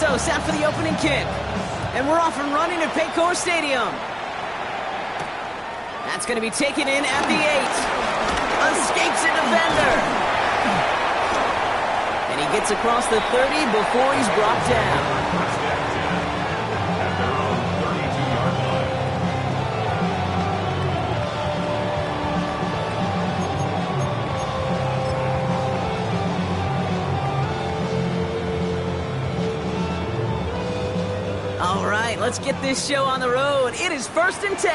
So set for the opening kick. And we're off and running at Paycor Stadium. That's going to be taken in at the 8. Escapes a defender. And he gets across the 30 before he's brought down. All right, let's get this show on the road. It is 1st and 10.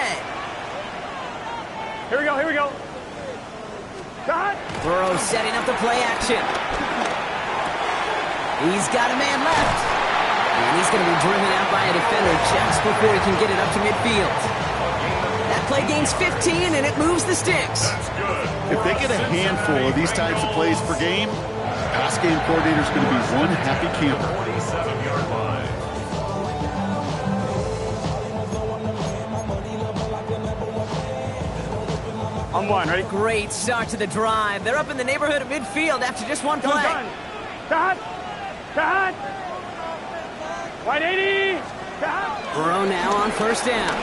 Here we go, here we go. Cut! Burrow setting up the play action. He's got a man left. And he's going to be driven out by a defender just before he can get it up to midfield. That play gains 15, and it moves the sticks. If they get a handful of these types of plays per game, pass game coordinator's going to be one happy camper. 47-yard line. On one, ready? Great start to the drive. They're up in the neighborhood of midfield after just one play. Cut! Cut! Wide 80! Cut! Burrow now on 1st down.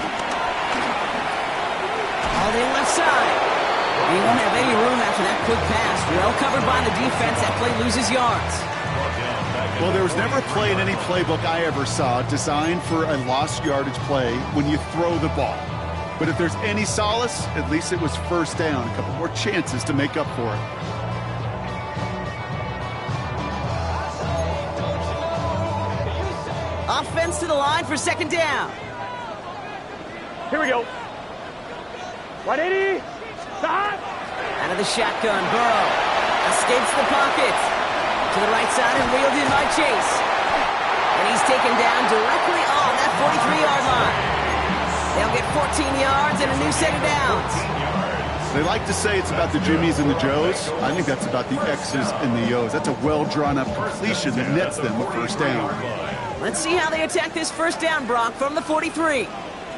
All in left side. He won't have any room after that quick pass. Well covered by the defense. That play loses yards. Well, there was never a play in any playbook I ever saw designed for a lost yardage play when you throw the ball. But if there's any solace, at least it was 1st down. A couple more chances to make up for it. Offense to the line for 2nd down. Here we go. 180. Stop. Out of the shotgun, Burrow escapes the pocket. To the right side and wheeled in by Chase. And he's taken down directly on that 43-yard line. They'll get 14 yards and a new set of downs. They like to say it's about the Jimmies and the Joes. I think that's about the X's and the O's. That's a well-drawn-up completion that nets them a 1st down. Let's see how they attack this 1st down, Brock, from the 43.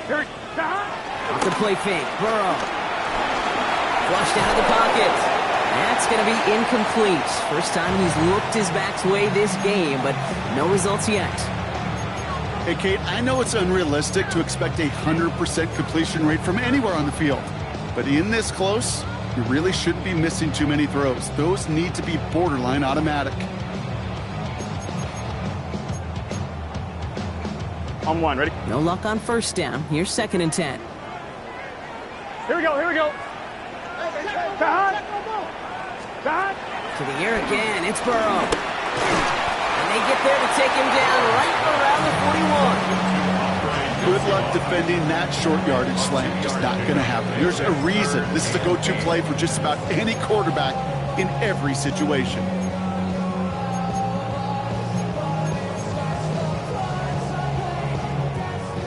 Here. Off the play fake, Burrow. Flushed out of the pocket. That's going to be incomplete. First time he's looked his back's way this game, but no results yet. Hey, Kate, I know it's unrealistic to expect a 100% completion rate from anywhere on the field. But in this close, you really shouldn't be missing too many throws. Those need to be borderline automatic. On one, ready? No luck on 1st down. Here's 2nd and 10. Here we go, here we go. Cut! Cut! To the air again, it's Burrow. And they get there to take him down right around the 41. Good luck defending that short yardage slant. Just not going to happen. There's a reason. This is a go-to play for just about any quarterback in every situation.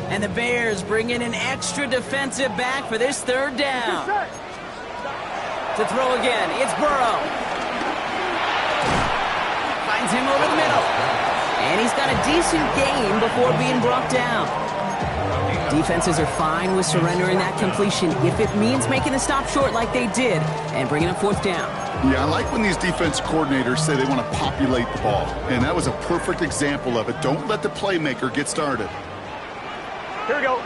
And the Bears bring in an extra defensive back for this 3rd down. To throw again, it's Burrow. Finds him over the middle. And he's got a decent gain before being brought down. Defenses are fine with surrendering that completion if it means making the stop short like they did and bringing up 4th down. Yeah, I like when these defense coordinators say they want to populate the ball. And that was a perfect example of it. Don't let the playmaker get started. Here we go.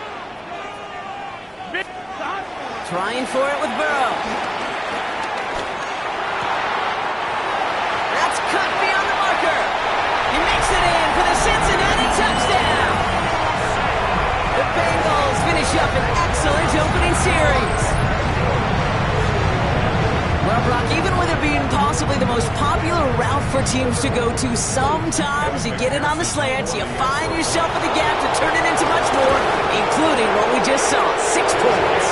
Trying for it with Burrow. That's cut beyond the marker. He makes it in for the Cincinnati touchdown. The Bengals finish up an excellent opening series. Well, Brock, even with it being possibly the most popular route for teams to go to, sometimes you get it on the slant, you find yourself in the gap to turn it into much more, including what we just saw, 6 points.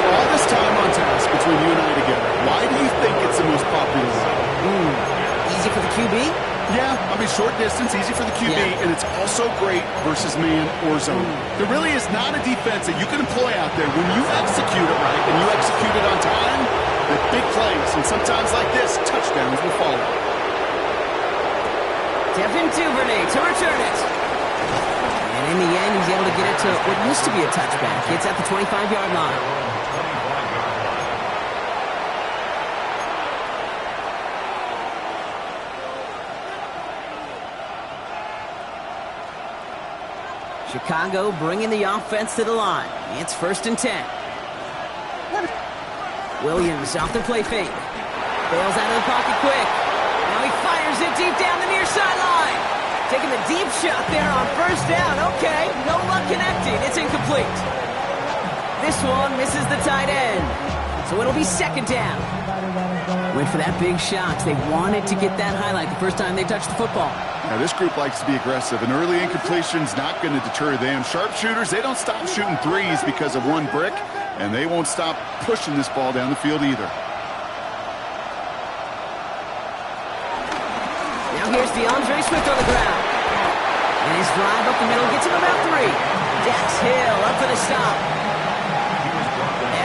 All this time on task between you and I together, why do you think it's the most popular route? Easy for the QB? Yeah, I mean, short distance, easy for the QB, and it's also great versus man or zone. There really is not a defense that you can employ out there when you execute it right and you execute it on time, the big plays, and sometimes like this, touchdowns will follow. Devin Duvernay to return it. And in the end, he's able to get it to what used to be a touchback. It's at the 25-yard line. Chicago bringing the offense to the line. It's 1st and 10. Williams off the play fake. Bails out of the pocket quick. Now he fires it deep down the near sideline. Taking the deep shot there on 1st down. Okay, no luck connecting. It's incomplete. This one misses the tight end. So it'll be 2nd down. Went for that big shot. They wanted to get that highlight the first time they touched the football. Now, this group likes to be aggressive. An early incompletion's not going to deter them. Sharpshooters, they don't stop shooting threes because of one brick, and they won't stop pushing this ball down the field either. Now here's DeAndre Swift on the ground. And his drive up the middle gets him about 3. Dax Hill up for the stop.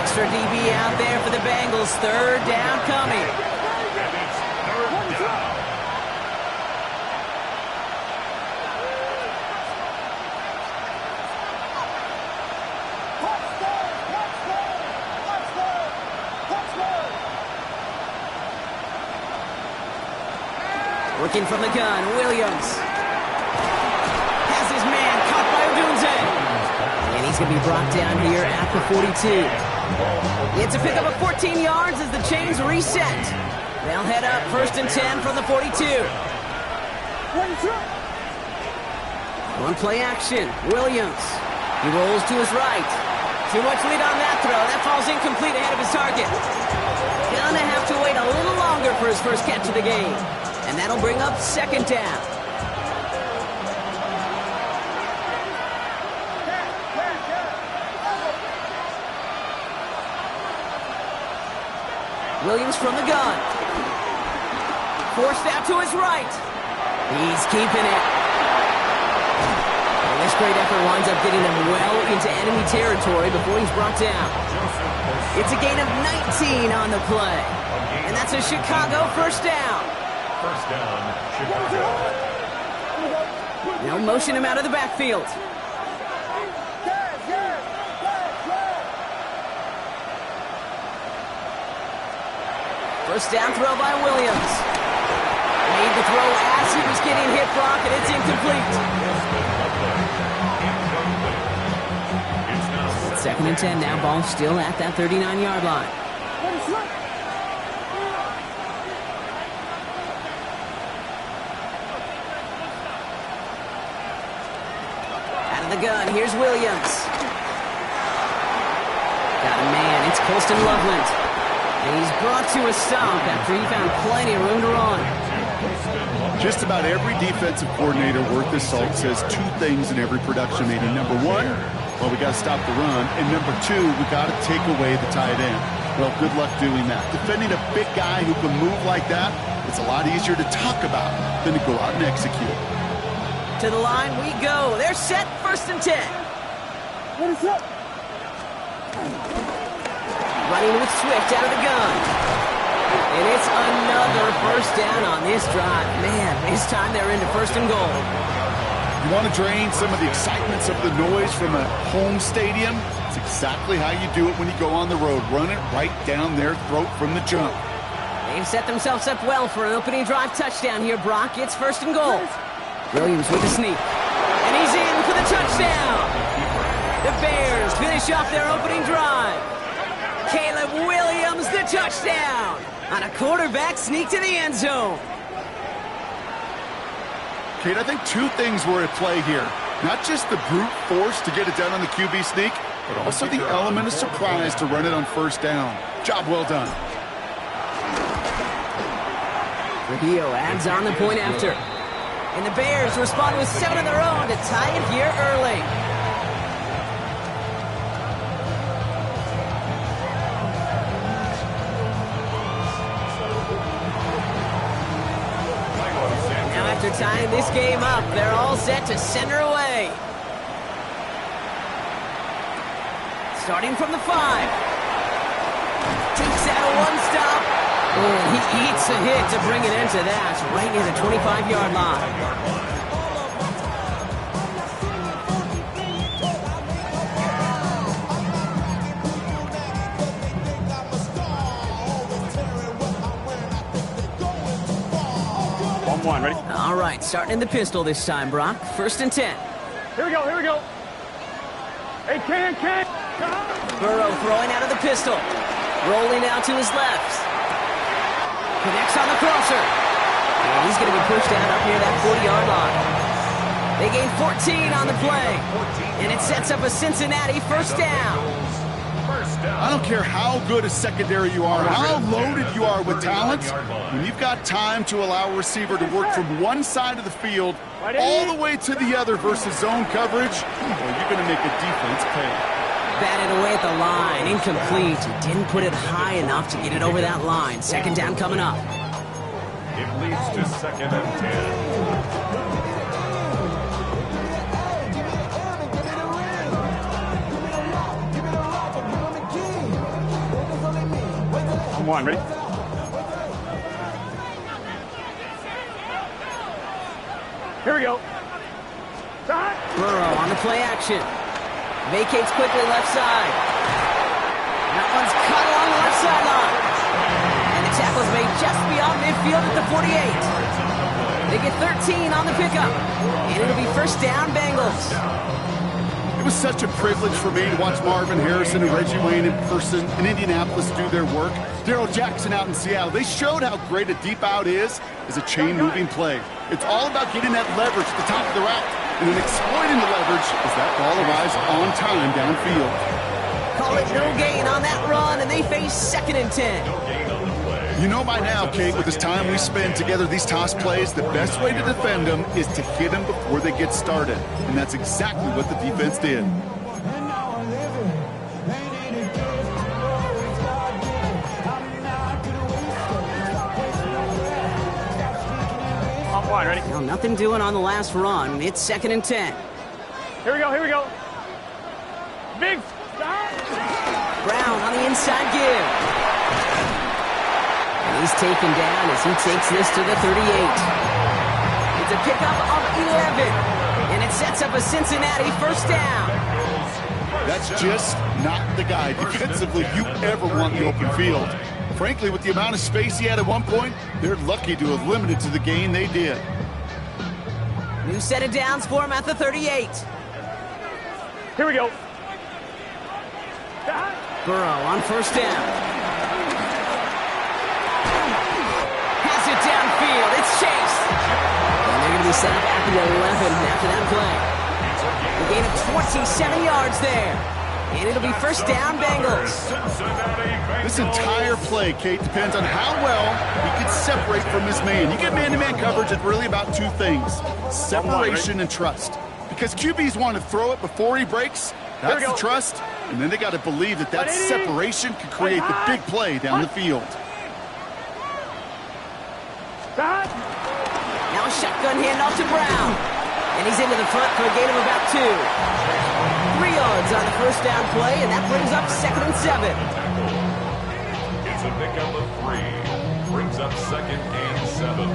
Extra DB out there for the Bengals. 3rd down coming. Working from the gun, Williams. Has his man caught by Odunze. And he's going to be brought down here at the 42. It's a pickup of 14 yards as the chains reset. They'll head up 1st and 10 from the 42. One play action, Williams. He rolls to his right. Too much lead on that throw. That falls incomplete ahead of his target. Gonna have to wait a little longer for his first catch of the game. And that'll bring up 2nd down. Williams from the gun. Forced out to his right. He's keeping it. And this great effort winds up getting them well into enemy territory before he's brought down. It's a gain of 19 on the play. And that's a Chicago 1st down. 1st down, Chicago. They'll motion him out of the backfield. First down throw by Williams. Made the throw as he was getting hit, Brock, and it's incomplete. 2nd and 10 now, ball still at that 39-yard line. Out of the gun, here's Williams. Got a man, it's Colston Loveland. And he's brought to a stop after he found plenty of room to run. Just about every defensive coordinator worth his salt says 2 things in every production meeting. Number 1, well, we got to stop the run. And number 2, we got to take away the tight end. Well, good luck doing that. Defending a big guy who can move like that, it's a lot easier to talk about than to go out and execute. To the line we go. They're set, 1st and 10. What is up? Running with Swift out of the gun. And it's another 1st down on this drive. Man, this time they're into 1st and goal. You want to drain some of the excitement, some of the noise from a home stadium? It's exactly how you do it when you go on the road. Run it right down their throat from the jump. They've set themselves up well for an opening drive touchdown here, Brock. It's 1st and goal. Williams with a sneak. And he's in for the touchdown. The Bears finish off their opening drive. Caleb Williams, the touchdown. On a quarterback sneak to the end zone. Kate, I think 2 things were at play here. Not just the brute force to get it done on the QB sneak, but also the element of surprise to run it on 1st down. Job well done. Trujillo adds on the point after. And the Bears respond with 7 of their own to tie it here early. After tying this game up, they're all set to center away. Starting from the 5. Takes out a 1-stop. Oh, he eats a hit to bring it into that. Right near the 25-yard line. One, ready? All right, starting in the pistol this time, Brock. 1st and 10. Here we go, here we go. Hey, Ken. Burrow throwing out of the pistol. Rolling out to his left. Connects on the crosser. And he's going to be pushed out up near that 40-yard line. They gain 14 on the play. And it sets up a Cincinnati first down. I don't care how good a secondary you are, how loaded you are with talent. When you've got time to allow a receiver to work from one side of the field all the way to the other versus zone coverage, well, you're going to make a defense pay. Batted away at the line. Incomplete. He didn't put it high enough to get it over that line. Second down coming up. It leads to 2nd and 10. Come on, ready? Here we go. Burrow on the play action. Vacates quickly left side. That one's cut along the left sideline. And the tackle's made just beyond midfield at the 48. They get 13 on the pickup. And it'll be first down, Bengals. It was such a privilege for me to watch Marvin Harrison and Reggie Wayne in person in Indianapolis do their work. Darrell Jackson out in Seattle. They showed how great a deep out is as a chain-moving play. It's all about getting that leverage at the top of the route and then exploiting the leverage as that ball arrives on time downfield. Call it no gain on that run, and they face 2nd and 10. You know by now, Kate, with this time we spend together these toss plays, the best way to defend them is to hit them before they get started. And that's exactly what the defense did. On one, ready? Well, nothing doing on the last run. It's 2nd and 10. Here we go. Big stop. Brown on the inside give. And he's taken down as he takes this to the 38. It's a pickup of 11. And it sets up a Cincinnati first down. That's just not the guy defensively you ever want in the open field. Frankly, with the amount of space he had at one point, they're lucky to have limited to the gain they did. New set of downs for him at the 38. Here we go. Burrow on first down. Has it downfield. It's chased. And they're going to be set up at the 11 after that play. A gain of 27 yards there. And it'll be first down, Bengals. This entire play, Kate, depends on how well he can separate from his man. You get man-to-man coverage, it's really about two things: separation and trust. Because QBs want to throw it before he breaks. That's the trust. And then they got to believe that that separation can create the big play down the field. Now a shotgun handoff to Brown. And he's into the front for a gain of about 2. 3 yards on the first down play, and that brings up 2nd and 7. It's a pickup of 3. Brings up 2nd and 7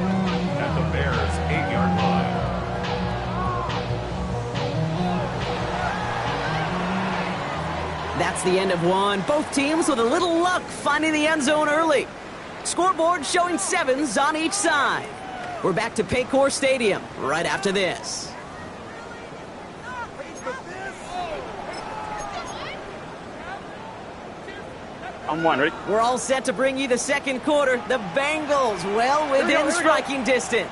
at the Bears' 8-yard line. That's the end of one. Both teams with a little luck finding the end zone early. Scoreboard showing 7s on each side. We're back to Paycor Stadium right after this. On one, ready? We're all set to bring you the second quarter. The Bengals well within striking distance.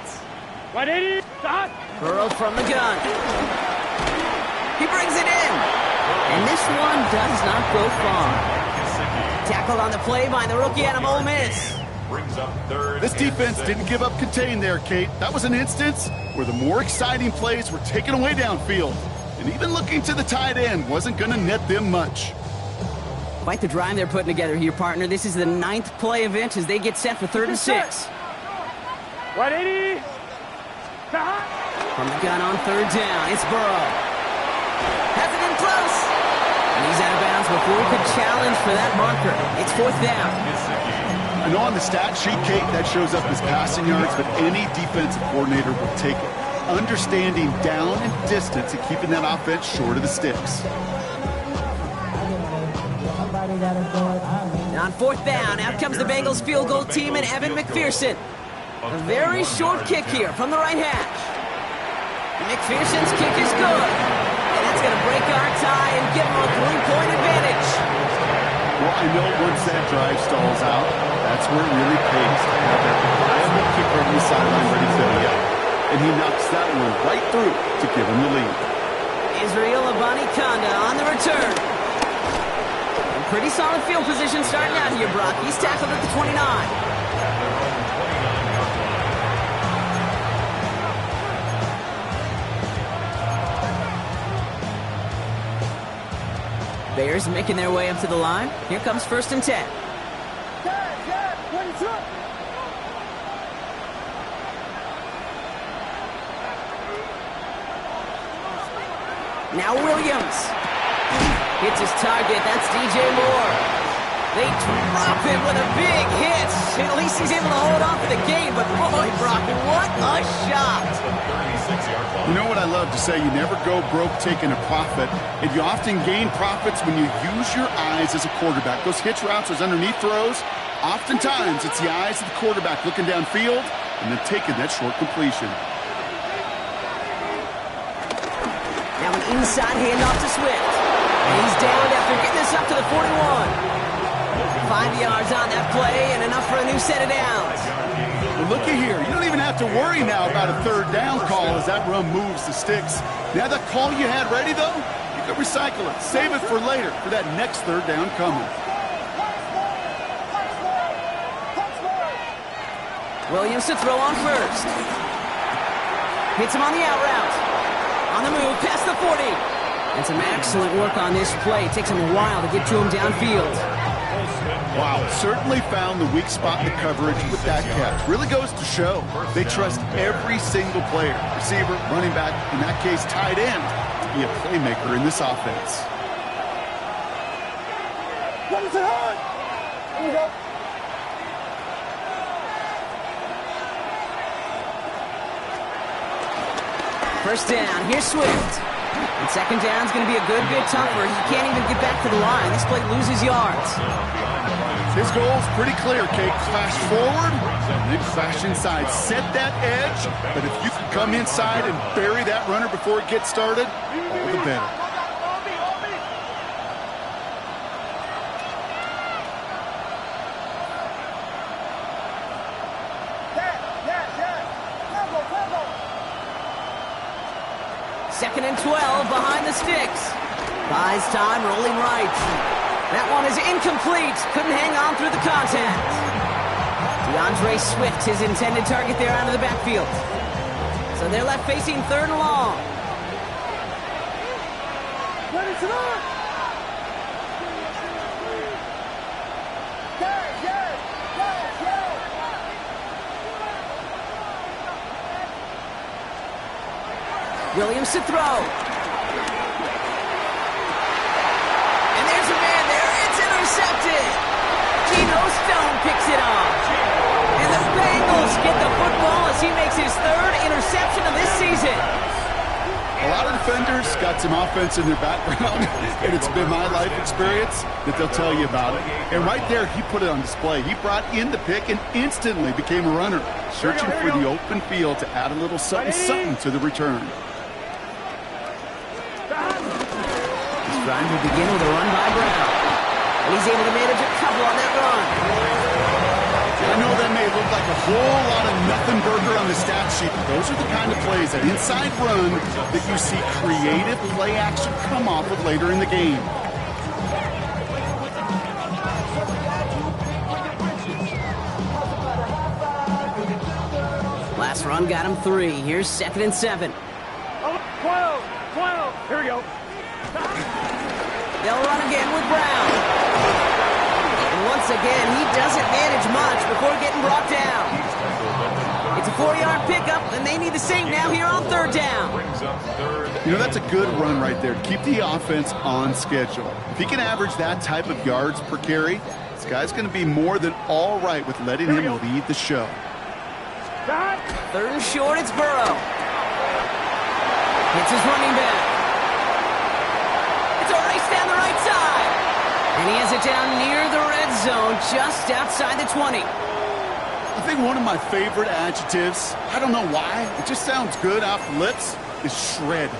180, stop. Burrow from the gun. He brings it in. And this one does not go far. Tackled on the play by the rookie out of Ole Miss. Brings up 3rd. This defense didn't give up contain there, Kate. That was an instance where the more exciting plays were taken away downfield. And even looking to the tight end wasn't going to net them much. Quite the drive they're putting together here, partner. This is the 9th play event as they get set for 3rd and 6. 180, stop. From the gun on 3rd down, it's Burrow. Has it in close. And he's out of bounds before he could challenge for that marker. It's 4th down. I know on the stat sheet, Kate, that shows up as passing yards, but any defensive coordinator will take it. Understanding down and distance and keeping that offense short of the sticks. On 4th down, out comes the Bengals field goal team and Evan McPherson. A very short kick here from the right hash. McPherson's kick is good. And That's going to break our tie and give them a 3-point advantage. Well, I know once that drive stalls out, that's where it really pays to have that reliable kicker on the sideline ready to bail you out. And he knocks that one right through to give him the lead. Israel Abanikanda on the return. And pretty solid field position starting out here, Brock. He's tackled at the 29. Bears making their way up to the line. Here comes 1st and 10. Now Williams hits his target. That's DJ Moore. They drop him with a big hit. At least he's able to hold on for the game. But boy, Brock, what a shot. You know what I love to say? You never go broke taking a profit. And you often gain profits when you use your eyes as a quarterback. Those hitch routes, those underneath throws, oftentimes it's the eyes of the quarterback looking downfield and then taking that short completion. Now an inside handoff to Swift. And he's down after getting this up to the 41. 5 yards on that play and enough for a new set of downs. Well, looky here. You don't even have to worry now about a 3rd down call as that run moves the sticks. Now that call you had ready, though, you can recycle it. Save it for later for that next 3rd down coming. Williams to throw on 1st. Hits him on the out route. On the move, past the 40. And some excellent work on this play. It takes him a while to get to him downfield. Wow, certainly found the weak spot in the coverage with that catch. Really goes to show they trust every single player, receiver, running back, in that case tight end, to be a playmaker in this offense. What is it on? Here we go. First down, here's Swift. And 2nd down's going to be a good bit tougher. He can't even get back to the line. This play loses yards. His goal is pretty clear, Kate. Flash forward, and then flash inside. Set that edge, but if you can come inside and bury that runner before it gets started, all the better. Second and 12 behind the sticks. Buys time, rolling right. That one is incomplete. Couldn't hang on through the contact. DeAndre Swift, his intended target there out of the backfield. So they're left facing 3rd and long. Ready to run. Williams to throw. And there's a man there. It's intercepted. Geno Stone picks it off. And the Bengals get the football as he makes his 3rd interception of this season. A lot of defenders got some offense in their background, and it's been my life experience that they'll tell you about it. And right there, he put it on display. He brought in the pick and instantly became a runner, searching for the open field to add a little something to the return. Trying to begin with a run by Brown. And he's able to manage a couple on that run. I know that may look like a whole lot of nothing burger on the stat sheet, but those are the kind of plays, that inside run, that you see creative play action come off of later in the game. Last run got him 3. Here's 2nd and 7. 12. Here we go. They'll run again with Brown. And once again, he doesn't manage much before getting brought down. It's a 4-yard pickup, and they need the same now here on 3rd down. You know, that's a good run right there. Keep the offense on schedule. If he can average that type of yards per carry, this guy's going to be more than all right with letting him lead the show. 3rd and short, it's Burrow. Hits his running back. It's a race down the right side. And he has it down near the red zone, just outside the 20. I think one of my favorite adjectives, I don't know why, it just sounds good off the lips, is shred.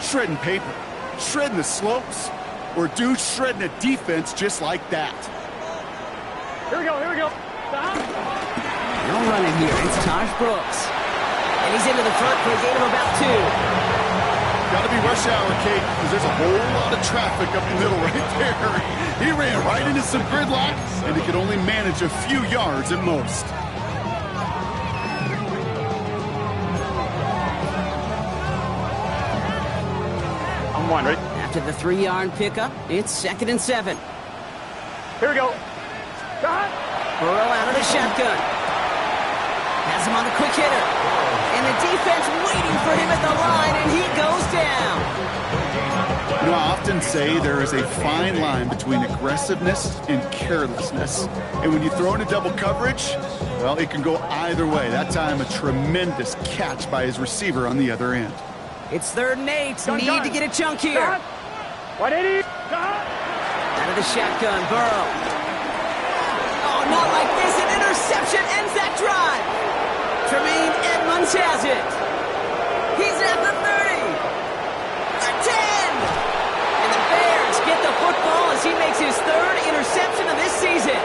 Shredding paper. shredding the slopes, or a dude shredding a defense just like that. Here we go, here we go. Stop. No running here. It's Taj Brooks. And he's into the front for a gain of about 2. Got to be rush hour, Kate, because there's a whole lot of traffic up the middle right there. He ran right into some gridlock, and he could only manage a few yards at most. I'm one, ready? After the 3-yard pickup, it's 2nd and 7. Here we go. Stop. Burrow out of the shotgun. Has him on the quick hitter. And the defense waiting for him at the line, and he goes down. You know, I often say there is a fine line between aggressiveness and carelessness. And when you throw into double coverage, well, it can go either way. That time, a tremendous catch by his receiver on the other end. It's 3rd and 8. Need to get a chunk here. Stop. 180. Stop. Out of the shotgun, Burrow. Oh, not like this. An interception ends that drive. Tremaine Edmonds has it. He's at the 30. The 10. And the Bears get the football as he makes his 3rd interception of this season.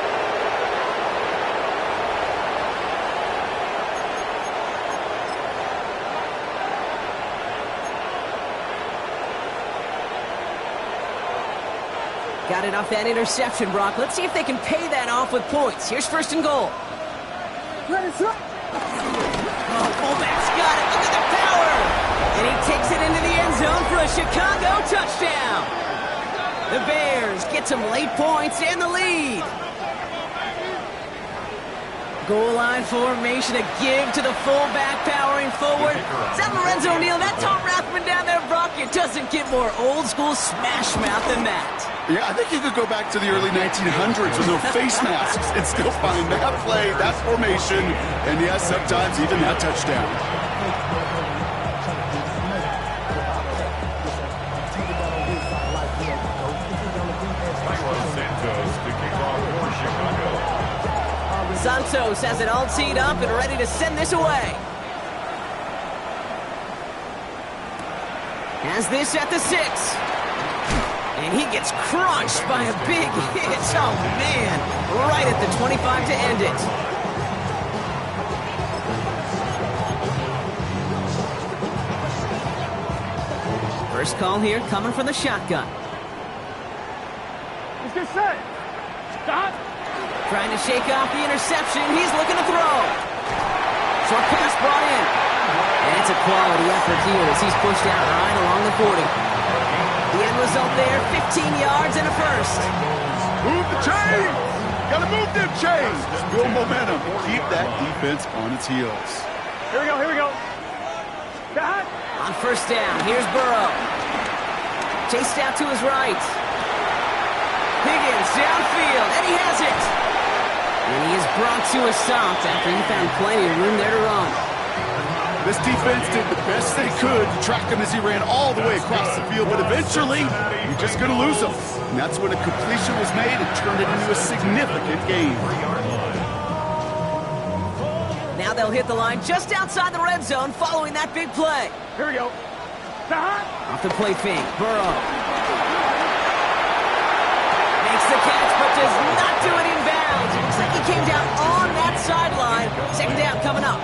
Got it off that interception, Brock. Let's see if they can pay that off with points. Here's 1st and goal. Ready, sir. Oh, fullback's got it. Look at the power. And he takes it into the end zone for a Chicago touchdown. The Bears get some late points and the lead. Goal line formation, a give to the fullback powering forward. Is that Lorenzo Neal? That Tom Rathman down there, Brock? It doesn't get more old school smash mouth than that. Yeah, I think you could go back to the early 1900s with no face masks and still find that play, that formation, and yes, sometimes even that touchdown. Santos has it all teed up and ready to send this away. Has this at the 6. And he gets crunched by a big hit. Oh, man. Right at the 25 to end it. First call here coming from the shotgun. Let's get set. Stop. Trying to shake off the interception. He's looking to throw. Short pass brought in. And it's a quality effort here as he's pushed out right along the 40. The end result there, 15 yards and a first. Move the chains! Gotta move them chains! Build momentum. Keep that defense on its heels. Here we go, here we go. Stop. On 1st down, here's Burrow. Chased out to his right. Higgins downfield, and he has it. And he is brought to a stop after he found plenty of room there to run. This defense did the best they could to track him as he ran all the way across the field, but eventually, you're just going to lose him. And that's when a completion was made and turned it into a significant gain. Now they'll hit the line just outside the red zone following that big play. Here we go. Stop. Off the play fake, Burrow. Makes the catch, but does not do it in bounds. It looks like he came down on that sideline. 2nd down coming up.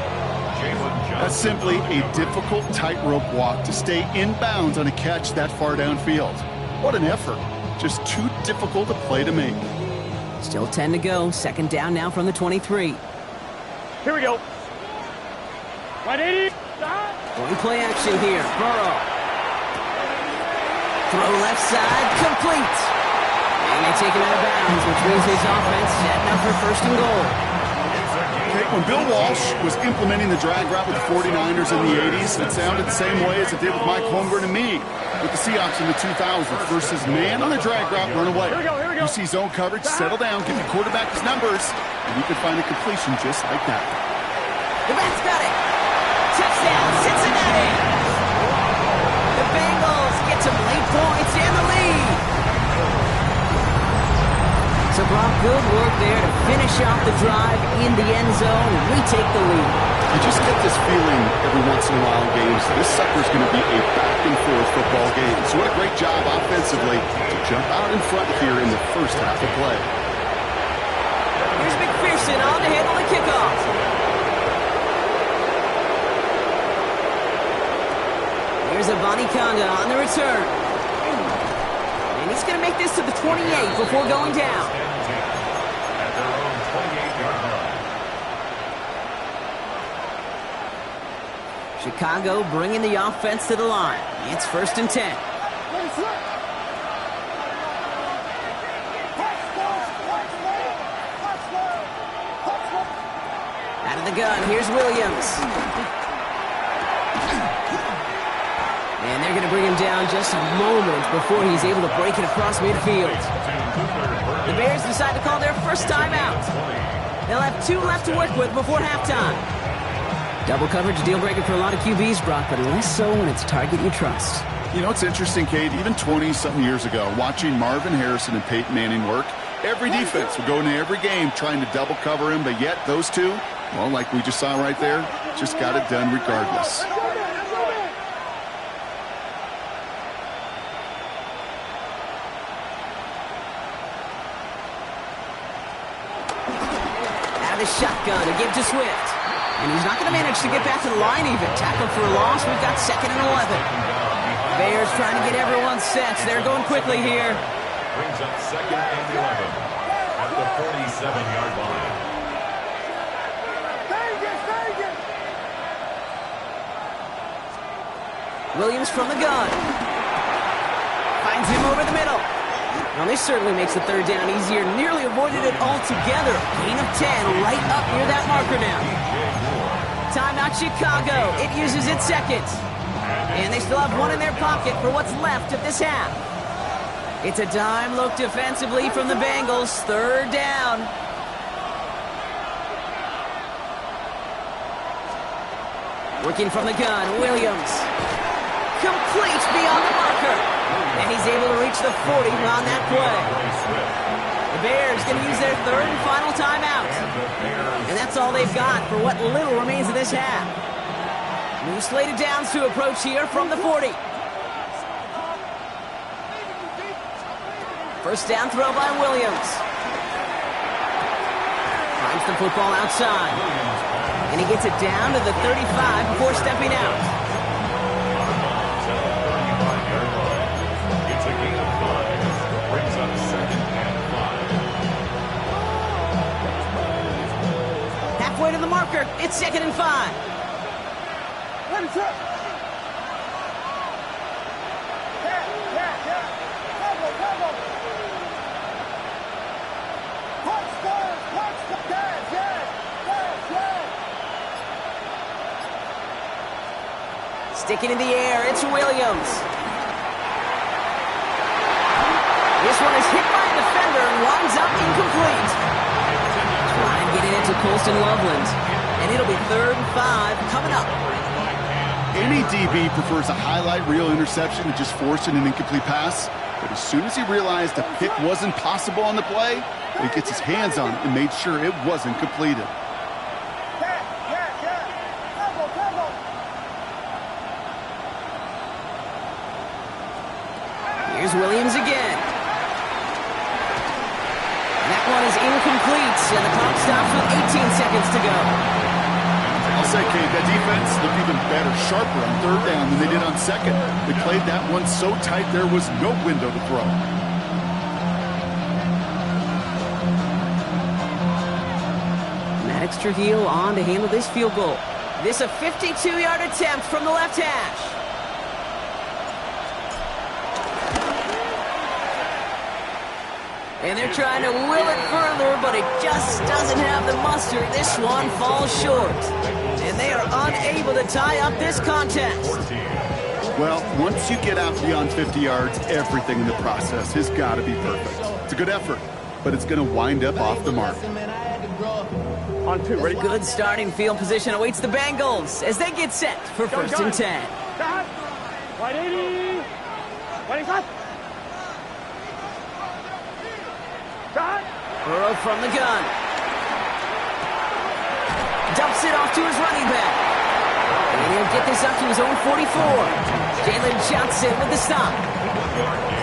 That's simply a difficult tightrope walk to stay in bounds on a catch that far downfield. What an effort. Just too difficult a play to make. Still 10 to go. 2nd down now from the 23. Here we go. 180. Stop. One play action here. Burrow. Throw left side. Complete. And they take him out of bounds, which means his offense setting up for 1st and goal. When Bill Walsh was implementing the drag route with the 49ers in the 80s, it sounded the same way as it did with Mike Holmgren and me with the Seahawks in the 2000s versus man on the drag route, run away. Here we go, here we go. You see zone coverage, settle down, give the quarterback his numbers, and you can find a completion just like that. The bat's got it. Touchdown, Cincinnati. The Bengals get some late points and the lead. So, Brock, good work there to finish off the drive in the end zone. We take the lead. I just get this feeling feeling every once in a while in games. This sucker's going to be a back-and-forth football game. So what a great job offensively to jump out in front here in the first half of play. Here's McPherson on to handle the kickoff. Here's Conga on the return. And he's going to make this to the 28 before going down. At their own 28-yard line. Chicago bringing the offense to the line. It's 1st and 10. Out of the gun, here's Williams. And they're going to bring him down just a moment before he's able to break it across midfield. The Bears decide to call their first timeout. They'll have 2 left to work with before halftime. Double coverage, deal breaker for a lot of QBs, Brock, but less so when it's a target you trust. You know, it's interesting, Kate, even 20-something years ago, watching Marvin Harrison and Peyton Manning work, every defense would go into every game trying to double cover him, but yet those two, well, like we just saw right there, just got it done regardless. Shotgun to give to Swift. And he's not going to manage to get back to the line even. Tackle for a loss. We've got 2nd and 11. Bears trying to get everyone set. They're going quickly here. Brings up 2nd and 11 at the 47-yard line. Williams from the gun. Finds him over the middle. Now, this certainly makes the 3rd down easier. Nearly avoided it altogether. Gain of 10 right up near that marker now. Timeout Chicago. It uses its 2nd. And they still have 1 in their pocket for what's left of this half. It's a dime look defensively from the Bengals. 3rd down. Working from the gun, Williams. Complete beyond the marker. And he's able to reach the 40 on that play. The Bears going to use their 3rd and final timeout. And that's all they've got for what little remains of this half. New slated downs to approach here from the 40. First down throw by Williams. Finds the football outside. And he gets it down to the 35 before stepping out. Halfway to the marker, it's 2nd and 5. Sticking in the air, it's Williams. This one is hit by a defender and winds up incomplete. Trying to get it into Colston Loveland. And it'll be 3rd and 5 coming up. Any DB prefers a highlight reel interception to just forcing an incomplete pass. But as soon as he realized a pick wasn't possible on the play, he gets his hands on it and made sure it wasn't completed. Here's Williams again. That one is incomplete, and the clock stops with 18 seconds to go. I'll say, Kate, that defense looked even better, sharper on 3rd down than they did on 2nd. They played that one so tight there was no window to throw. Maddox Trujillo on to handle this field goal. This a 52-yard attempt from the left hash. And they're trying to will it further, but it just doesn't have the muster. This one falls short. And they are unable to tie up this contest. Well, once you get out beyond 50 yards, everything in the process has got to be perfect. It's a good effort, but it's going to wind up off the mark. On 2, ready? Good starting field position awaits the Bengals as they get set for 1st and 10. Wide 80. Wide cut. Burrow from the gun. Dumps it off to his running back. to his own 44. Jalen Johnson with the stop.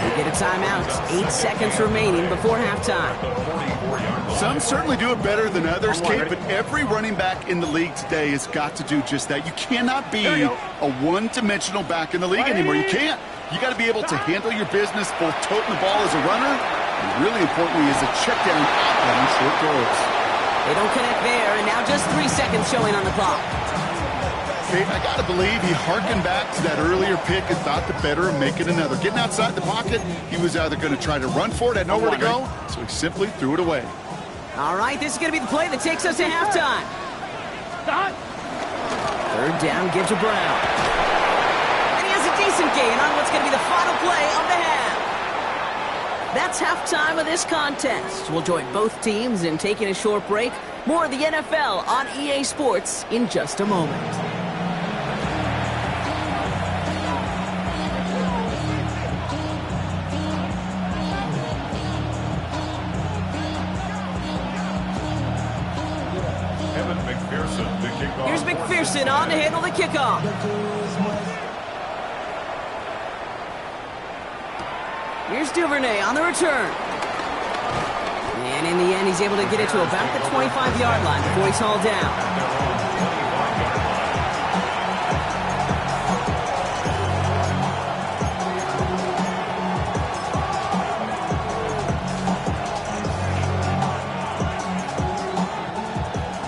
We get a timeout. 8 seconds remaining before halftime. Some certainly do it better than others, Kate, but every running back in the league today has got to do just that. You cannot be a one-dimensional back in the league anymore. You can't. You got to be able to handle your business, both toting the ball as a runner, and really importantly as a check down outlet on short throws. They don't connect there, and now just 3 seconds showing on the clock. Kate, I got to believe he harkened back to that earlier pick and thought the better of making another. Getting outside the pocket, he was either going to try to run for it, had nowhere to go, so he simply threw it away. All right, this is going to be the play that takes us to halftime. Third down, give to Brown. And he has a decent gain on what's going to be the final play of the half. That's halftime of this contest. We'll join both teams in taking a short break. More of the NFL on EA Sports in just a moment. Here's McPherson on to handle the kickoff. Here's Duvernay on the return. And in the end, he's able to get it to about the 25-yard line before he's hauled down.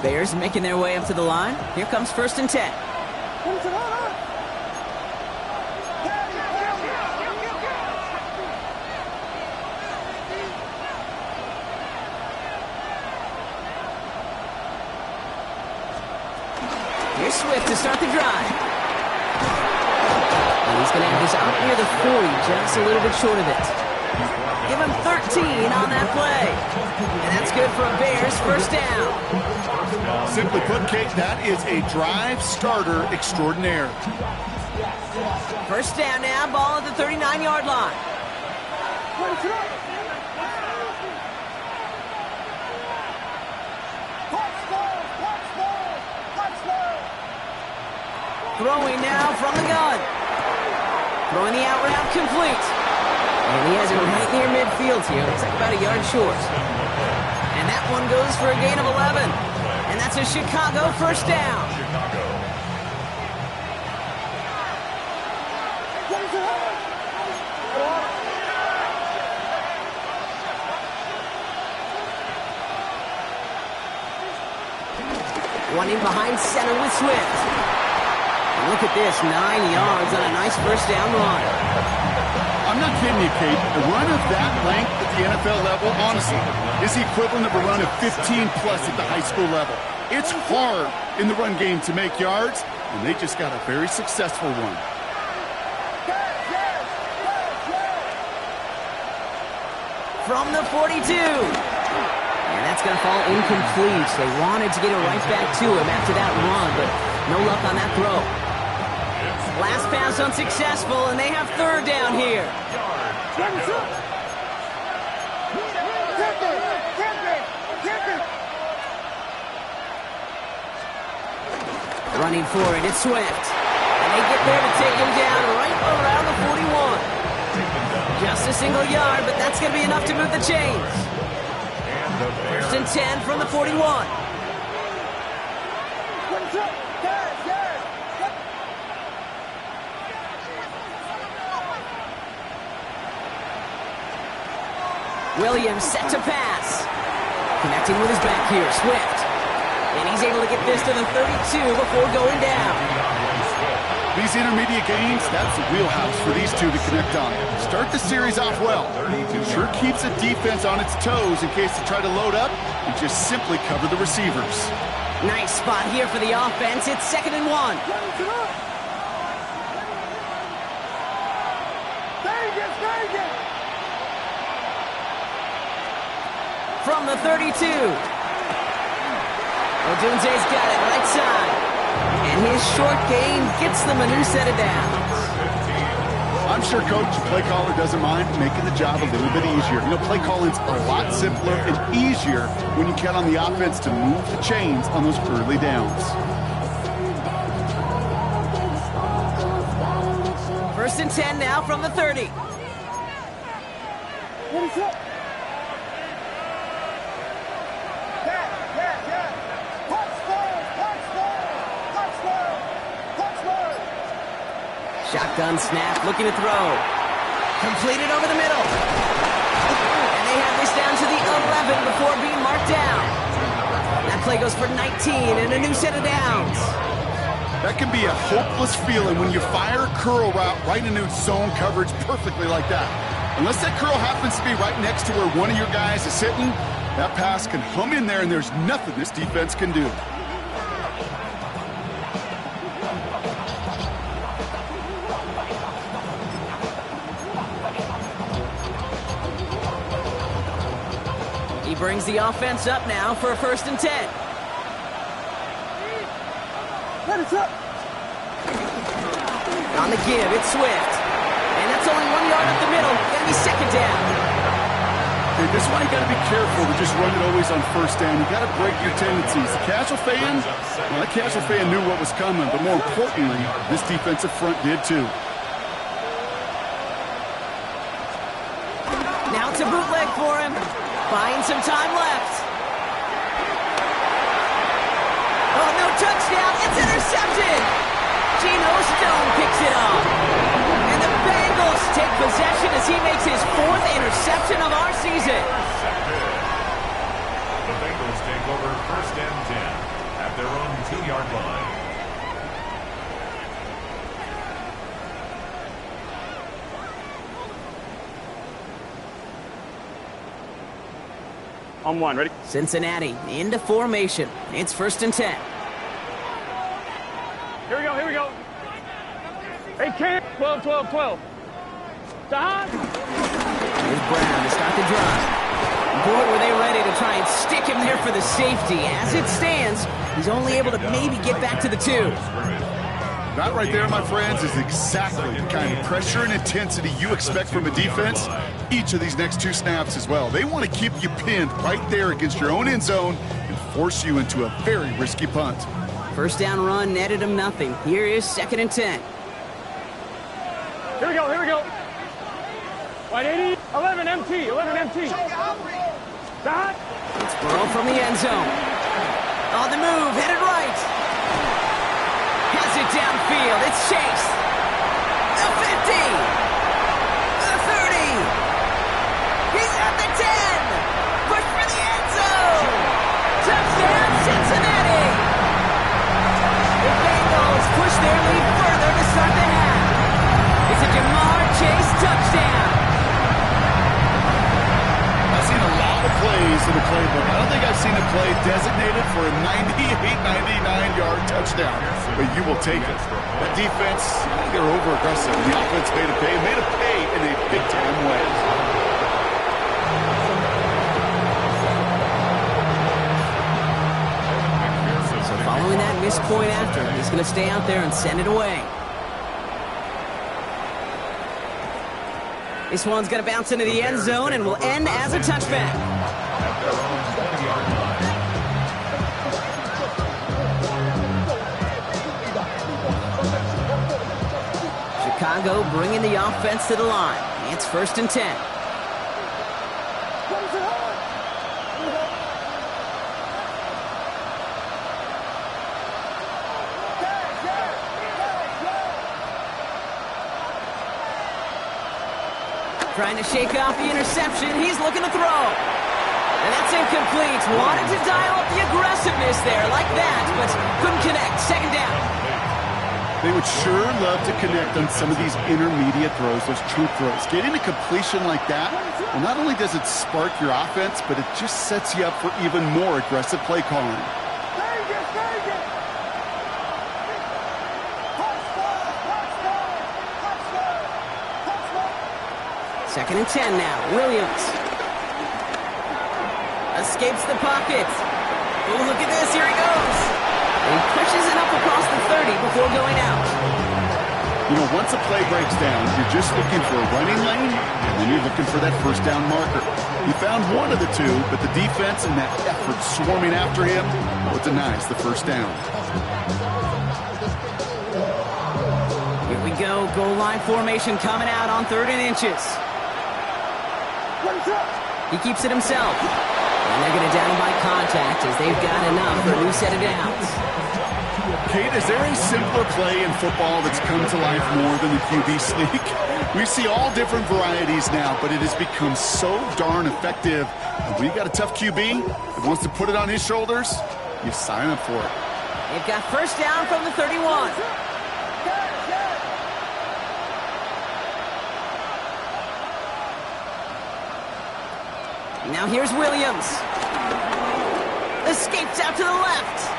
Bears making their way up to the line. Here comes 1st and 10. Here's Swift to start the drive. And he's going to have this out near the 40, just a little bit short of it. Give him 13 on that play. And that's good for a Bears first down. Simply put, Kate, that is a drive starter extraordinaire. First down now, ball at the 39-yard line. Throwing now from the gun. Throwing the out route complete. And he has it right near midfield here. Looks like about a yard short. And that one goes for a gain of 11. And that's a Chicago first down. Running behind center with Swift. And look at this, 9 yards on a nice first down run. I'm not kidding you, Kate. A run of that length at the NFL level, honestly, is the equivalent of a run of 15-plus at the high school level. It's hard in the run game to make yards, and they just got a very successful one. From the 42. And that's going to fall incomplete. They wanted to get it right back to him after that run, but no luck on that throw. Last pass unsuccessful, and they have third down here. Running for it, it's Swift. And they get there to take him down right around the 41. Just a single yard, but that's going to be enough to move the chains. First and 10 from the 41. Williams set to pass. Connecting with his back here, Swift. And he's able to get this to the 32 before going down. These intermediate gains, that's the wheelhouse for these two to connect on. Start the series off well. It sure keeps the defense on its toes in case they try to load up and just simply cover the receivers. Nice spot here for the offense. It's 2nd and 1. From the 32. Odunze's got it right side. And his short gain gets them a new set of downs. I'm sure Coach, the play caller, doesn't mind making the job a little bit easier. You know, play calling's a lot simpler and easier when you count on the offense to move the chains on those early downs. and 10 now from the 30. Shotgun snap, looking to throw. Completed over the middle. And they have this down to the 11 before being marked down. That play goes for 19 and a new set of downs. That can be a hopeless feeling when you fire a curl route right into zone coverage perfectly like that. Unless that curl happens to be right next to where one of your guys is sitting, that pass can hum in there and there's nothing this defense can do. He brings the offense up now for a 1st and 10. On the give, it's Swift. And that's only 1 yard up the middle. Gonna be 2nd down. Okay, this is why you got to be careful to just run it always on 1st down. You got to break your tendencies. The casual fan, well, that casual fan knew what was coming, but more importantly, this defensive front did too. Now it's a bootleg for him. Buying some time left. Oh, no touchdown. It's intercepted. Geno Stone picks it up. And the Bengals take possession as he makes his 4th interception of our season. The Bengals take over 1st and 10 at their own 2-yard line. On 1, ready? Cincinnati into formation. It's 1st and 10. Here we go. Hey, Cam. 12. Don. Here's Brown to start the drive. Boy, were they ready to try and stick him there for the safety. As it stands, he's only able to maybe get back to the 2. That right there, my friends, is exactly the kind of pressure and intensity you expect from a defense each of these next 2 snaps as well. They want to keep you pinned right there against your own end zone and force you into a very risky punt. 1st down run netted him nothing. Here is 2nd and 10. Here we go. Wide 80. 11 MT. Dot. It's Burrow from the end zone. On the move, headed right. Has it downfield. It's Chase. The 50. The 30. He's at the 10. Push for the end zone. Touchdown, Cincinnati. The Bengals push their lead further to start the half. It's a Jamar Chase touchdown. I've seen a lot of plays in the playbook. I don't think I've seen a play designated for a 99-yard touchdown, but you will take it. The defense, they're over-aggressive. The offense made a pay in a big-time way. So following that missed point after, he's going to stay out there and send it away. This one's going to bounce into the end zone and will end as a touchback. Chicago bringing the offense to the line. It's 1st and 10. Trying to shake off the interception. He's looking to throw. And that's incomplete. Wanted to dial up the aggressiveness there like that, but couldn't connect. 2nd down. They would sure love to connect on some of these intermediate throws, those true throws. Getting a completion like that, well, not only does it spark your offense, but it just sets you up for even more aggressive play calling. 2nd and 10 now. Williams escapes the pocket. Oh, look at this. Here he goes. He pushes it up across the 30 before going out. You know, once a play breaks down, you're just looking for a running lane, and then you're looking for that 1st down marker. He found one of the 2, but the defense and that effort swarming after him, well, it denies the 1st down. Here we we go. Goal line formation coming out on 3rd and inches. He keeps it himself. And they're going to down him by contact as they've got enough for a new set of downs. Kate, is there a simpler play in football that's come to life more than the QB sneak? We see all different varieties now, but it has become so darn effective. And when you got a tough QB that wants to put it on his shoulders, you sign up for it. They've got 1st down from the 31. Now here's Williams. Escapes out to the left.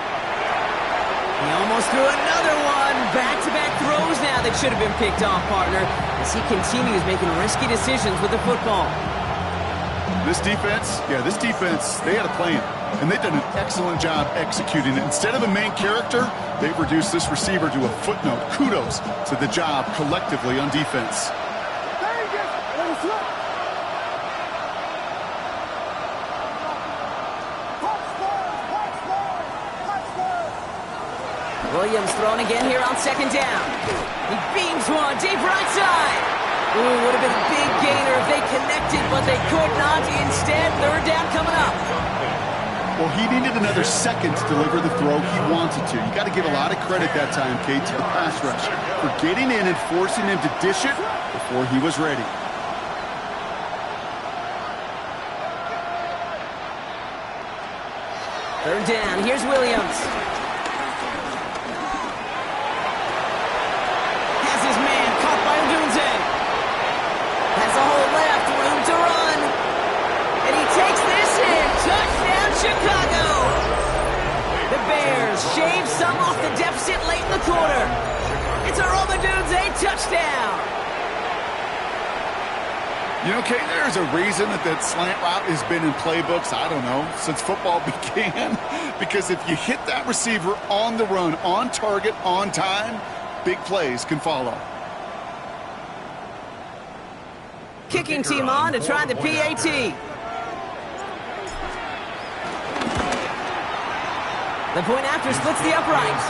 He almost threw another one. Back-to-back throws now that should have been picked off, partner, as he continues making risky decisions with the football. This defense, they had a plan, and they've done an excellent job executing it. Instead of a main character, they've reduced this receiver to a footnote. Kudos to the job collectively on defense. Williams thrown again here on 2nd down. He beams one deep right side. Ooh, would have been a big gainer if they connected, but they could not. Instead, 3rd down coming up. Well, he needed another second to deliver the throw he wanted to. You got to give a lot of credit that time, Kate, to the pass rush for getting in and forcing him to dish it before he was ready. Third down, here's Williams. Has his man caught by Odunze. Has a hole left, room to run. And he takes this in. Touchdown, Chicago. The Bears shave some off the deficit late in the quarter. It's a Odunze touchdown. You know, Kate, there's a reason that slant route has been in playbooks, I don't know, since football began. Because if you hit that receiver on the run, on target, on time, big plays can follow. Kicking team on to try the PAT. The point after splits the uprights.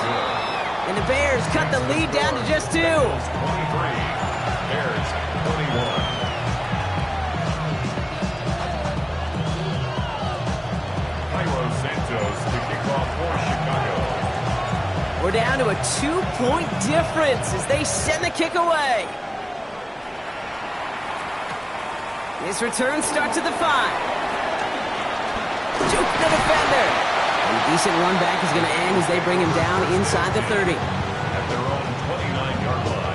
And the Bears cut the lead down to just 2. 23, Bears 21. We're down to a 2-point difference as they send the kick away. This return starts at the 5. Juke the defender. And a decent run back is going to end as they bring him down inside the 30. At their own 29-yard line.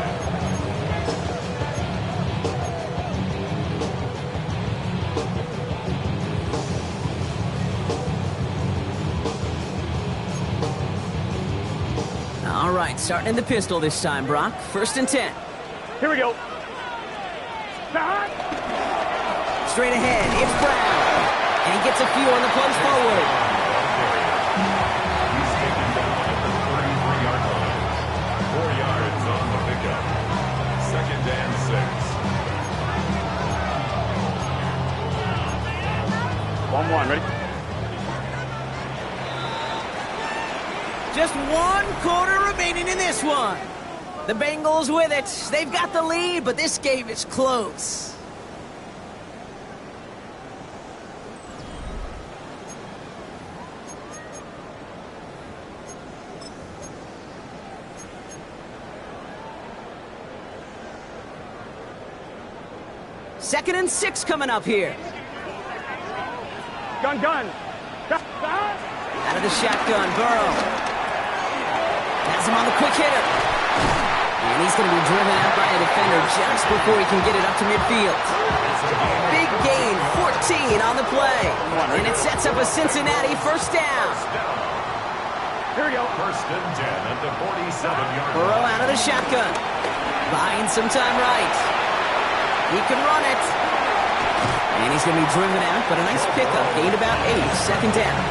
All right, starting in the pistol this time, Brock. 1st and 10. Here we go. Straight ahead, it's Brown. And he gets a few on the plunge forward. He's taken down at the 33-yard line. 4 yards on the pickup. 2nd and 6. 1-1, ready? Just 1 quarter remaining in this one. The Bengals with it. They've got the lead, but this game is close. Second and 6 coming up here. Gun. Out of the shotgun, Burrow. Has him on the quick hitter. And he's going to be driven out by a defender just before he can get it up to midfield. Big gain, 14 on the play. And it sets up a Cincinnati 1st down. Here we go. 1st and 10 at the 47-yard line. Burrow out of the shotgun. Buying some time right. He can run it. And he's going to be driven out, but a nice pickup. Gained about 8, 2nd down.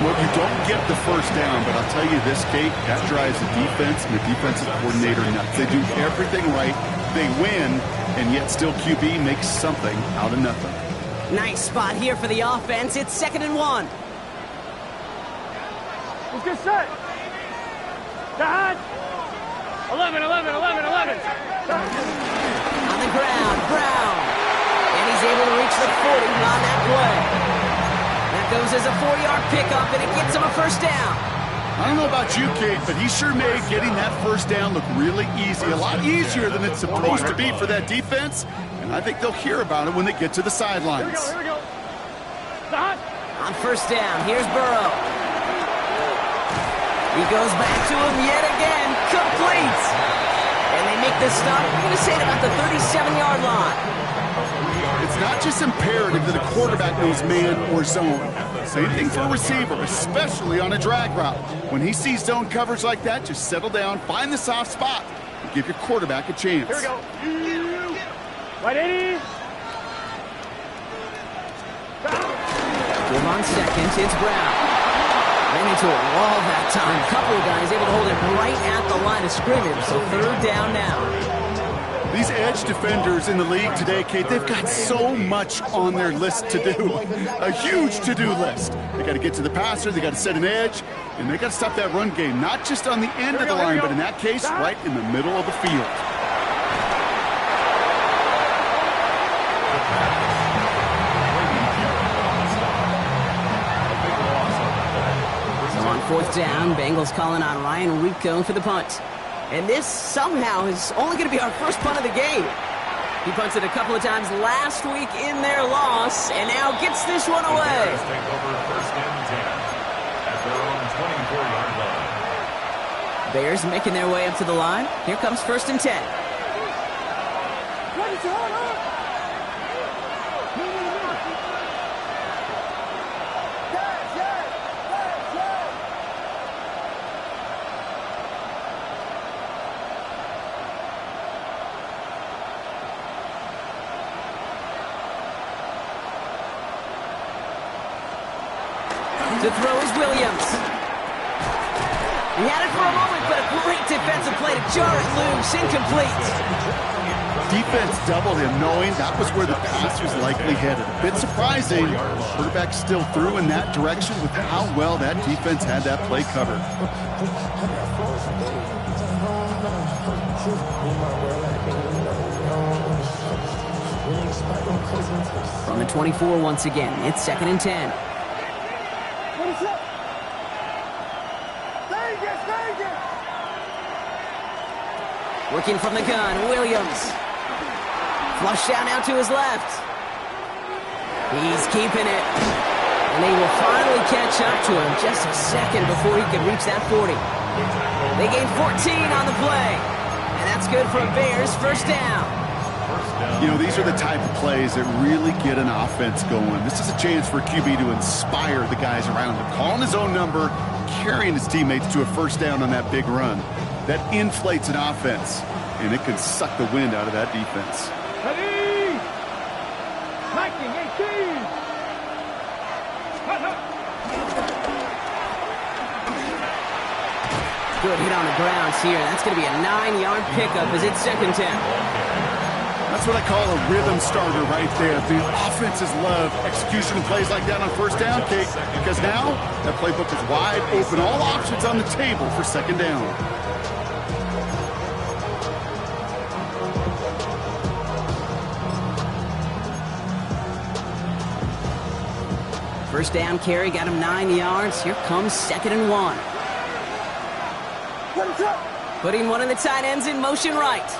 Well, you don't get the 1st down, but I'll tell you this, Kate, that drives the defense and the defensive coordinator nuts. They do everything right. They win, and yet still QB makes something out of nothing. Nice spot here for the offense. It's 2nd and 1. Let's get set. Down. 11, 11, 11, 11. On the ground, Brown. And he's able to reach the 40 on that play. That goes as a 4-yard pickup, and it gets him a first down. I don't know about you, Kate, but he sure made getting that first down look really easy. A lot easier than it's supposed to be for that defense. And I think they'll hear about it when they get to the sidelines. Here we go. Stop. On first down, here's Burrow. He goes back to him yet again. Complete. And they make the stop. I'm going to say it about the 37-yard line. It's not just imperative that a quarterback knows man or zone. Same thing for a receiver, especially on a drag route. When he sees zone coverage like that, just settle down, find the soft spot, and give your quarterback a chance. Here we go. Right 80. Give on second, it's Brown. Ran into a wall that time. A couple of guys able to hold it right at the line of scrimmage, so third down now. These edge defenders in the league today, Kate, they've got so much on their list to do. A huge to-do list. They got to get to the passer, they got to set an edge, and they got to stop that run game, not just on the end of the line, but in that case, right in the middle of the field. So on fourth down, Bengals calling on Ryan Rico for the punt. And this somehow is only going to be our first punt of the game. He punted a couple of times last week in their loss, and now gets this one away. Bears take over first and 10 at their own 24-yard line. Bears making their way up to the line. Here comes first and 10. To throw is Williams. He had it for a moment, but a great defensive play to jar it loose. Incomplete. Defense doubled him, knowing that was where the pass was likely headed. A bit surprising. Quarterback still threw in that direction with how well that defense had that play covered. From the 24 once again, it's second and 10. Working from the gun, Williams. Flushed out now to his left. He's keeping it. And they will finally catch up to him just a second before he can reach that 40. They gain 14 on the play. And that's good for a Bears first down. You know, these are the type of plays that really get an offense going. This is a chance for QB to inspire the guys around him. Calling his own number, carrying his teammates to a first down on that big run. That inflates an offense, and it can suck the wind out of that defense. Ready? 19, 18. Good hit on the grounds here. That's going to be a 9-yard pickup as it's second 10. That's what I call a rhythm starter right there. The offenses love execution plays like that on first down, Kate, because now that playbook is wide open. All options on the table for second down. First down carry got him 9 yards. Here comes second and 1. Putting one of the tight ends in motion right.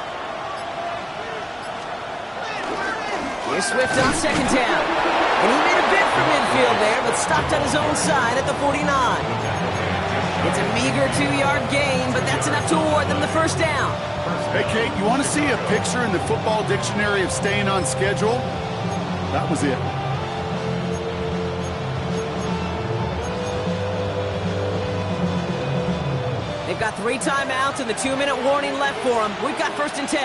Here's Swift on second down. And he made a bid for midfield there, but stopped on his own side at the 49. It's a meager 2-yard gain, but that's enough to award them the first down. Hey, Kate, you want to see a picture in the football dictionary of staying on schedule? That was it. They've got 3 timeouts and the 2-minute warning left for them. We've got first and 10.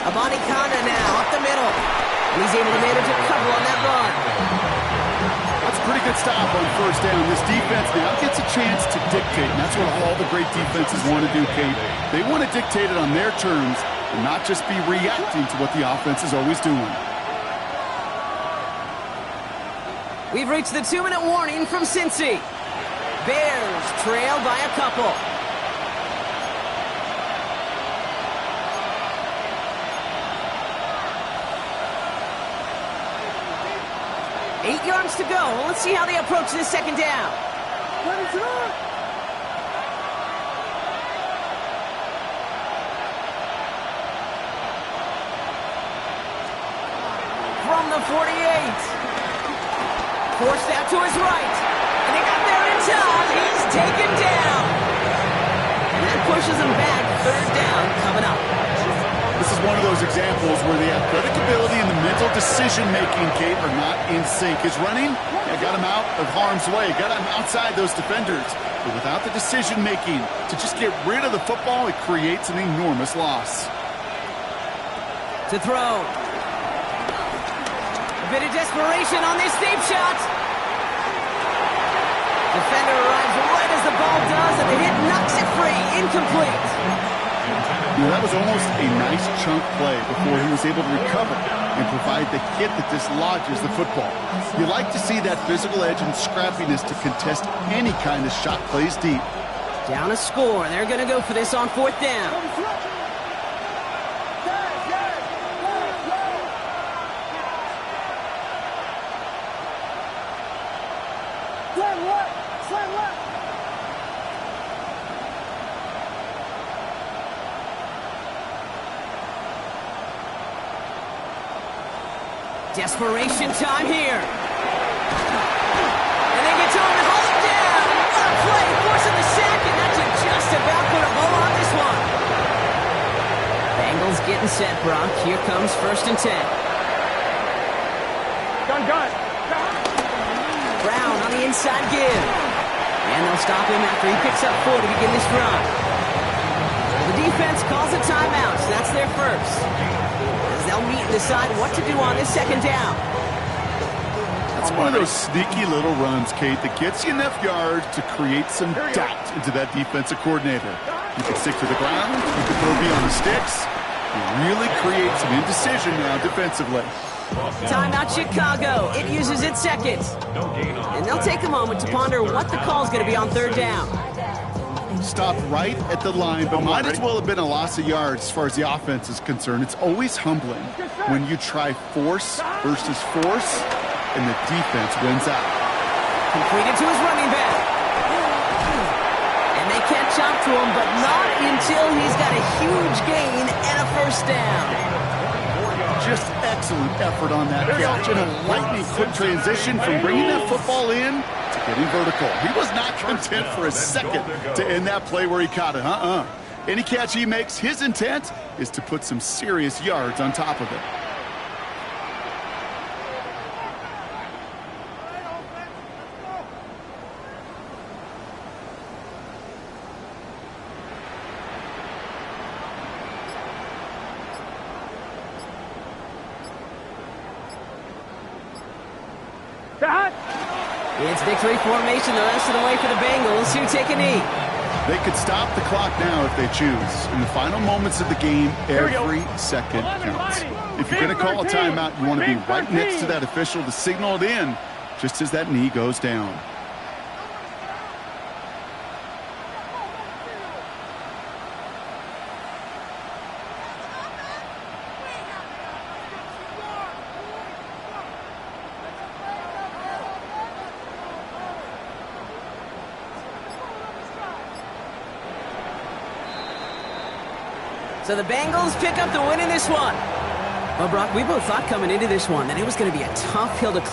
Abani Kanda now up the middle. And he's able to manage a cover on that run. That's a pretty good stop on first down. This defense now gets a chance to dictate, and that's what all the great defenses want to do, Kate. They want to dictate it on their terms and not just be reacting to what the offense is always doing. We've reached the 2-minute warning from Cincy. Bears trail by a couple. Eight yards to go. Let's see how they approach this second down. From the 48. Forced out to his right. And they got there in time. He's taken down. And that pushes him back. Third down coming up. This is one of those examples where the athletic ability and the mental decision-making, Kate, are not in sync. His running, got him out of harm's way, got him outside those defenders. But without the decision-making to just get rid of the football, it creates an enormous loss. To throw. A bit of desperation on this deep shot. Defender arrives right as the ball does, and the hit knocks it free. Incomplete. That was almost a nice chunk play before he was able to recover and provide the hit that dislodges the football. You like to see that physical edge and scrappiness to contest any kind of shot plays deep. Down a score. They're going to go for this on fourth down. Desperation time here. And they get to him and hold him down. What a play, forcing the sack, and that should just about put a bow on this one. Bengals getting set, Brock. Here comes 1st and 10. Gun. Brown on the inside give. And they'll stop him after he picks up 4 to begin this drive. The defense calls a timeout, so that's their first. They'll meet and decide what to do on this second down. It's one of those sneaky little runs, Kate, that gets you enough yards to create some doubt into that defensive coordinator. You can stick to the ground, you can throw beyond the sticks, you really create some indecision now defensively. Timeout Chicago. It uses its second. And they'll take a moment to ponder what the call is going to be on third down. Stopped right at the line, but might as well have been a loss of yards as far as the offense is concerned. It's always humbling when you try force versus force, and the defense wins out. Completed to his running back. And they catch up to him, but not until he's got a huge gain and a first down. Just excellent effort on that catch, and a lightning-quick transition from bringing that football in to getting vertical. He was not content for a second to end that play where he caught it. Any catch he makes, his intent is to put some serious yards on top of it. It's victory formation the rest of the way for the Bengals, who take a knee. They could stop the clock now if they choose. In the final moments of the game, every second counts. If you're going to call a timeout, you want to be right next to that official to signal it in just as that knee goes down. So the Bengals pick up the win in this one. Well, Brock, we both thought coming into this one that it was going to be a tough hill to climb.